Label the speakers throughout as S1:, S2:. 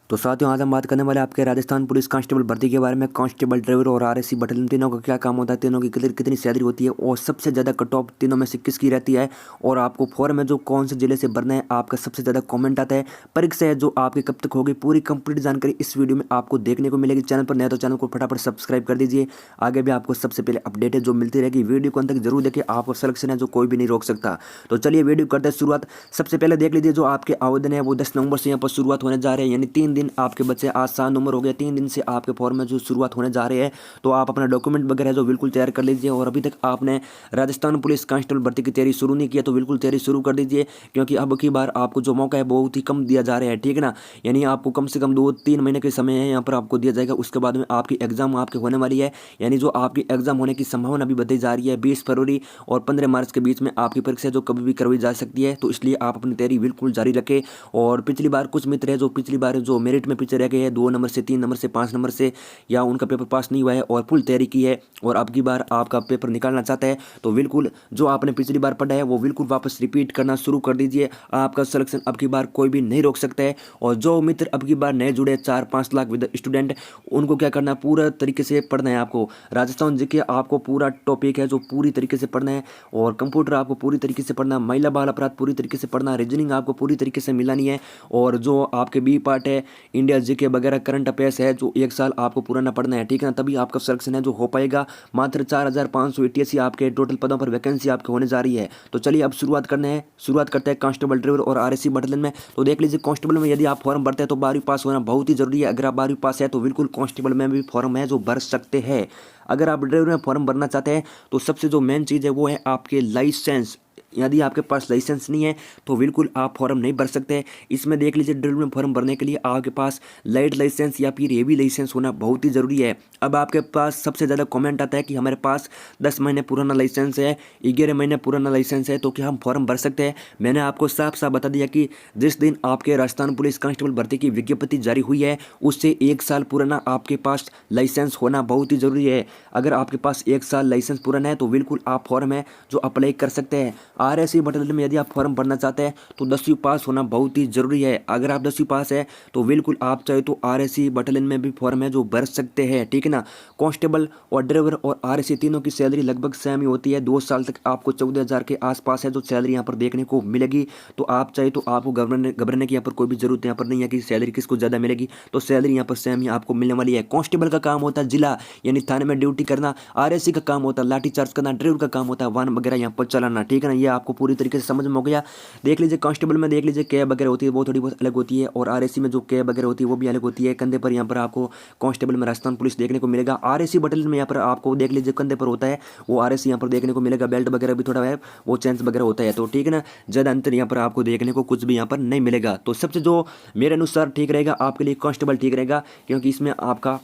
S1: तो साथियों आज हम बात करने वाले आपके राजस्थान पुलिस कांस्टेबल भर्ती के बारे में। कांस्टेबल, ड्राइवर और आरएससी बटालियन तीनों का क्या काम होता है, तीनों की कितनी सैलरी होती है और सबसे ज़्यादा कट ऑफ तीनों में से किसकी रहती है, और आपको फॉर्म में जो कौन से जिले से भरना है, आपका सबसे ज़्यादा कमेंट आता है, परीक्षा है जो आपकी कब तक होगी, पूरी कंप्लीट जानकारी इस वीडियो में आपको देखने को मिलेगी। चैनल पर नया तो चैनल को फटाफट सब्सक्राइब कर दीजिए। आगे भी आपको सबसे पहले अपडेट है जो मिलती रहेगी। वीडियो को अंत तक जरूर देखिए, आपको सिलेक्शन है जो कोई भी नहीं रोक सकता। तो चलिए वीडियो करते हैं शुरुआत। सबसे पहले देख लीजिए जो आपके आवेदन है वो 10 नवंबर से यहाँ पर शुरुआत होने जा रहे हैं, यानी 3 दिन आपके बच्चे। आज 7 नंबर हो गया, 3 दिन से आपके फॉर्म में जो शुरुआत होने जा रहे हैं। तो आप अपना डॉक्यूमेंट वगैरह जो बिल्कुल तैयार कर लीजिए। और अभी तक आपने राजस्थान पुलिस कांस्टेबल भर्ती की तैयारी शुरू नहीं किया तो बिल्कुल तैयारी शुरू कर दीजिए, क्योंकि अब की बार आपको जो मौका है बहुत ही कम दिया जा रहा है, ठीक है ना। यानी आपको कम से कम 2-3 महीने के समय है यहाँ पर आपको दिया जाएगा। उसके बाद में आपकी एग्जाम आपके होने वाली है, यानी जो आपकी एग्जाम होने की संभावना भी बताई जा रही है 20 फरवरी और 15 मार्च के बीच में आपकी परीक्षा जो कभी भी करवाई जा सकती है। तो इसलिए आप अपनी तैयारी बिल्कुल जारी रखें। और पिछली बार कुछ मित्र है जो पिछली बार जो मेरिट में पीछे रह गए हैं, 2 नंबर से, 3 नंबर से, 5 नंबर से, या उनका पेपर पास नहीं हुआ है और फुल तैयारी की है और अब की बार आपका पेपर निकालना चाहता है, तो बिल्कुल जो आपने पिछली बार पढ़ा है वो बिल्कुल वापस रिपीट करना शुरू कर दीजिए। आपका सिलेक्शन अब की बार कोई भी नहीं रोक सकता है। और जो मित्र अब की बार नए जुड़े 4-5 लाख स्टूडेंट, उनको क्या करना है, पूरा तरीके से पढ़ना है। आपको राजस्थान जीके आपको पूरा टॉपिक है जो पूरी तरीके से पढ़ना है, और कंप्यूटर आपको पूरी तरीके से पढ़ना, महिला बाल अपराध पूरी तरीके से पढ़ना, रीजनिंग आपको पूरी तरीके से मिलानी है। और जो आपके बी पार्ट है, इंडिया जीके वगैरह करंट अफेयर्स है जो 1 साल आपको पुराना पढ़ना है, ठीक है ना। तभी आपका सिलेक्शन है जो हो पाएगा। मात्र 4500 ATSC आपके टोटल पदों पर वैकेंसी आपके होने जा रही है। तो चलिए अब शुरुआत करते हैं कांस्टेबल, ड्राइवर और आरएससी बटालियन में। तो देख लीजिए कांस्टेबल में यदि आप फॉर्म भरते हैं तो 12वीं पास होना बहुत ही जरूरी है। अगर आप 12वीं पास है तो बिल्कुल कांस्टेबल में भी फॉर्म है जो भर सकते हैं। अगर आप ड्राइवर में फॉर्म भरना चाहते हैं तो सबसे जो मेन चीज़ है वो है आपके लाइसेंस। यदि आपके पास लाइसेंस नहीं है तो बिल्कुल आप फॉर्म नहीं भर सकते। इसमें देख लीजिए ड्रिल में फॉर्म भरने के लिए आपके पास लाइट लाइसेंस या फिर हेवी लाइसेंस होना बहुत ही ज़रूरी है। अब आपके पास सबसे ज़्यादा कमेंट आता है कि हमारे पास 10 महीने पुराना लाइसेंस है, 11 महीने पुराना लाइसेंस है, तो क्या हम फॉर्म भर सकते हैं। मैंने आपको साफ साफ बता दिया कि जिस दिन आपके राजस्थान पुलिस कांस्टेबल भर्ती की विज्ञप्ति जारी हुई है उससे 1 साल पुराना आपके पास लाइसेंस होना बहुत ही ज़रूरी है। अगर आपके पास 1 साल लाइसेंस पुराना है तो बिल्कुल आप फॉर्म है जो अप्लाई कर सकते हैं। आरएससी बटालियन में यदि आप फॉर्म भरना चाहते हैं तो 10वीं पास होना बहुत ही जरूरी है। अगर आप 10वीं पास है तो बिल्कुल आप चाहे तो आरएससी बटालियन में भी फॉर्म है जो भर सकते हैं, ठीक है ना। कांस्टेबल और ड्राइवर और आरएससी तीनों की सैलरी लगभग सेम ही होती है। 2 साल तक आपको 14,000 के आसपास है जो सैलरी यहाँ पर देखने को मिलेगी। तो आप चाहे तो आपको घबराने की यहाँ पर कोई भी जरूरत यहाँ पर नहीं है कि सैलरी किसको ज़्यादा मिलेगी। तो सैलरी यहाँ पर सेम ही आपको मिलने वाली है। कांस्टेबल का काम होता है जिला यानी थाने में ड्यूटी करना, आरएससी का काम होता है लाठीचार्ज करना, ड्राइवर का काम होता है वाहन वगैरह यहाँ पर चलाना, ठीक है ना। ये आपको पूरी तरीके से समझ में हो गया। देख लीजिए कांस्टेबल में देख लीजिए कैब वगैरह होती है वो थोड़ी बहुत अलग होती है, और आरएससी में जो कैब वगैरह होती है वो भी अलग होती है। कंधे पर यहाँ पर आपको कांस्टेबल में राजस्थान पुलिस देखने को मिलेगा। आरएससी बटालियन में यहाँ पर आपको देख लीजिए कंधे पर होता है वो आरएससी यहाँ पर देखने को मिलेगा। बेल्ट वगैरह भी थोड़ा है वो चेंज वगैरह होता है, तो ठीक है ना। ज़्यादा अंतर यहाँ पर आपको देखने को कुछ भी यहाँ पर नहीं मिलेगा। तो सबसे जो मेरे अनुसार ठीक रहेगा आपके लिए कांस्टेबल ठीक रहेगा, क्योंकि इसमें आपका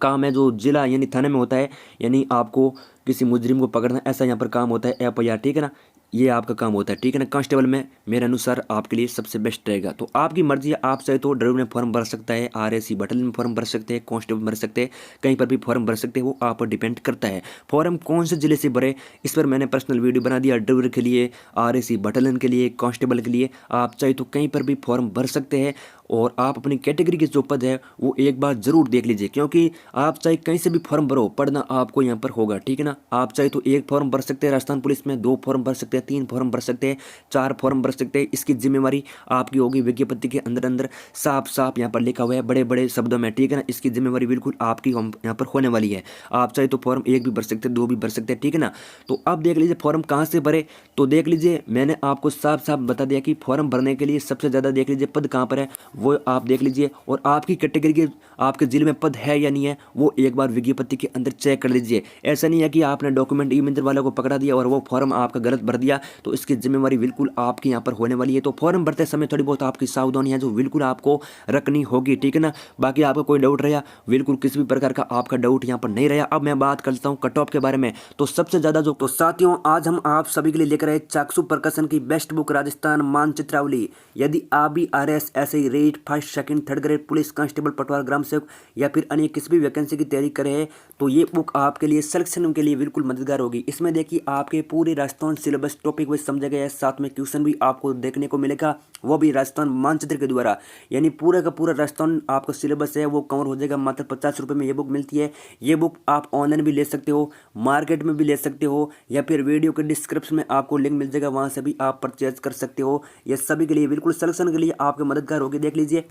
S1: काम है जो जिला यानी थाने में होता है, यानी आपको किसी मुजरिम को पकड़ना, ऐसा यहाँ पर काम होता है FIR, ठीक है ना। ये आपका काम होता है, ठीक है ना। कांस्टेबल में मेरे अनुसार आपके लिए सबसे बेस्ट रहेगा। तो आपकी मर्जी है, आप चाहे तो ड्राइवर में फॉर्म भर सकता है, आरएससी बटालियन में फॉर्म भर सकते हैं, कांस्टेबल भर सकते हैं, कहीं पर भी फॉर्म भर सकते हैं, वो आप पर डिपेंड करता है। फॉर्म कौन से जिले से भरे इस पर मैंने पर्सनल वीडियो बना दिया, ड्राइवर के लिए, आरएससी बटालियन के लिए, कांस्टेबल के लिए। आप चाहे तो कहीं पर भी फॉर्म भर सकते हैं। और आप अपनी कैटेगरी के जो पद है वो एक बार जरूर देख लीजिए, क्योंकि आप चाहे कहीं से भी फॉर्म भरो पढ़ना आपको यहाँ पर होगा, ठीक है ना। आप चाहे तो 1 फॉर्म भर सकते हैं राजस्थान पुलिस में, 2 फॉर्म भर सकते हैं, 3 फॉर्म भर सकते हैं, 4 फॉर्म भर सकते हैं। इसकी जिम्मेवारी आपकी होगी। विज्ञप्ति के अंदर अंदर साफ साफ यहाँ पर लिखा हुआ है बड़े बड़े शब्दों में, ठीक है ना। इसकी जिम्मेवारी बिल्कुल आपकी यहाँ पर होने वाली है। आप चाहे तो फॉर्म 1 भी भर सकते हैं, 2 भी भर सकते हैं, ठीक है ना। तो अब देख लीजिए फॉर्म कहाँ से भरे। तो देख लीजिए मैंने आपको साफ साफ बता दिया कि फॉर्म भरने के लिए सबसे ज़्यादा देख लीजिए पद कहाँ पर है वो आप देख लीजिए, और आपकी कैटेगरी के आपके जिले में पद है या नहीं है वो एक बार विज्ञप्ति के अंदर चेक कर लीजिए। ऐसा नहीं है कि आपने डॉक्यूमेंट ई-मित्र वालों को पकड़ा दिया और वो फॉर्म आपका गलत भर दिया, तो इसकी जिम्मेवारी बिल्कुल आपकी यहाँ पर होने वाली है। तो फॉर्म भरते समय थोड़ी बहुत आपकी सावधानी है जो बिल्कुल आपको रखनी होगी, ठीक है ना। बाकी आपका कोई डाउट रहा, बिल्कुल किसी भी प्रकार का आपका डाउट यहाँ पर नहीं रहा। अब मैं बात करता हूँ कट ऑफ के बारे में। तो सबसे ज़्यादा जो, तो साथियों आज हम आप सभी के लिए लेकर आए चाक्षु प्रकाशन की बेस्ट बुक राजस्थान मानचित्रावली। यदि आप भी RS ऐसे ही grade first second third grade police constable पटवार ग्राम सेवक या फिर अन्य किसी भी वैकेंसी की तैयारी करे हैं तो ये बुक आपके लिए सिलेक्शन के लिए बिल्कुल मददगार होगी। इसमें देखिए आपके पूरे राजस्थान सिलेबस टॉपिक वाइज समझा गया है, साथ में क्वेश्चन भी आपको देखने को मिलेगा, वो भी राजस्थान मानचित्र के द्वारा। यानी पूरा का पूरा राजस्थान आपका सिलेबस है वो कवर हो जाएगा। मात्र 50 रुपये में ये बुक मिलती है। ये बुक आप ऑनलाइन भी ले सकते हो, मार्केट में भी ले सकते हो, या फिर वीडियो के डिस्क्रिप्शन में आपको लिंक मिल जाएगा, वहाँ से भी आप परचेज कर सकते हो। ये सभी के लिए बिल्कुल सिलेक्शन के लिए आपके मददगार होगी। देख लीजिए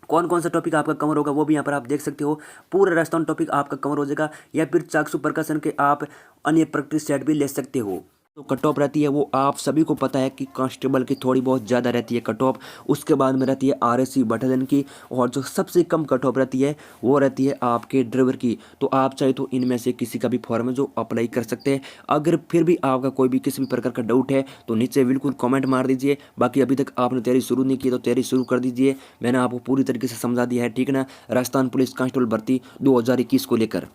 S1: कौन कौन सा टॉपिक आपका कवर होगा, वो भी यहाँ पर आप देख सकते हो। पूरा राजस्थान टॉपिक आपका कवर हो जाएगा, या फिर चाक्षु प्रकाशन के आप अन्य प्रैक्टिस सेट भी ले सकते हो। तो कट ऑफ रहती है वो आप सभी को पता है कि कांस्टेबल की थोड़ी बहुत ज़्यादा रहती है कट ऑफ। उसके बाद में रहती है आरएससी बटालियन की, और जो सबसे कम कट ऑफ रहती है वो रहती है आपके ड्राइवर की। तो आप चाहे तो इनमें से किसी का भी फॉर्म है जो अप्लाई कर सकते हैं। अगर फिर भी आपका कोई भी किसी भी प्रकार का डाउट है तो नीचे बिल्कुल कॉमेंट मार दीजिए। बाकी अभी तक आपने तैयारी शुरू नहीं की तो तैयारी शुरू कर दीजिए। मैंने आपको पूरी तरीके से समझा दिया है, ठीक है ना, राजस्थान पुलिस कांस्टेबल भर्ती 2021 को लेकर।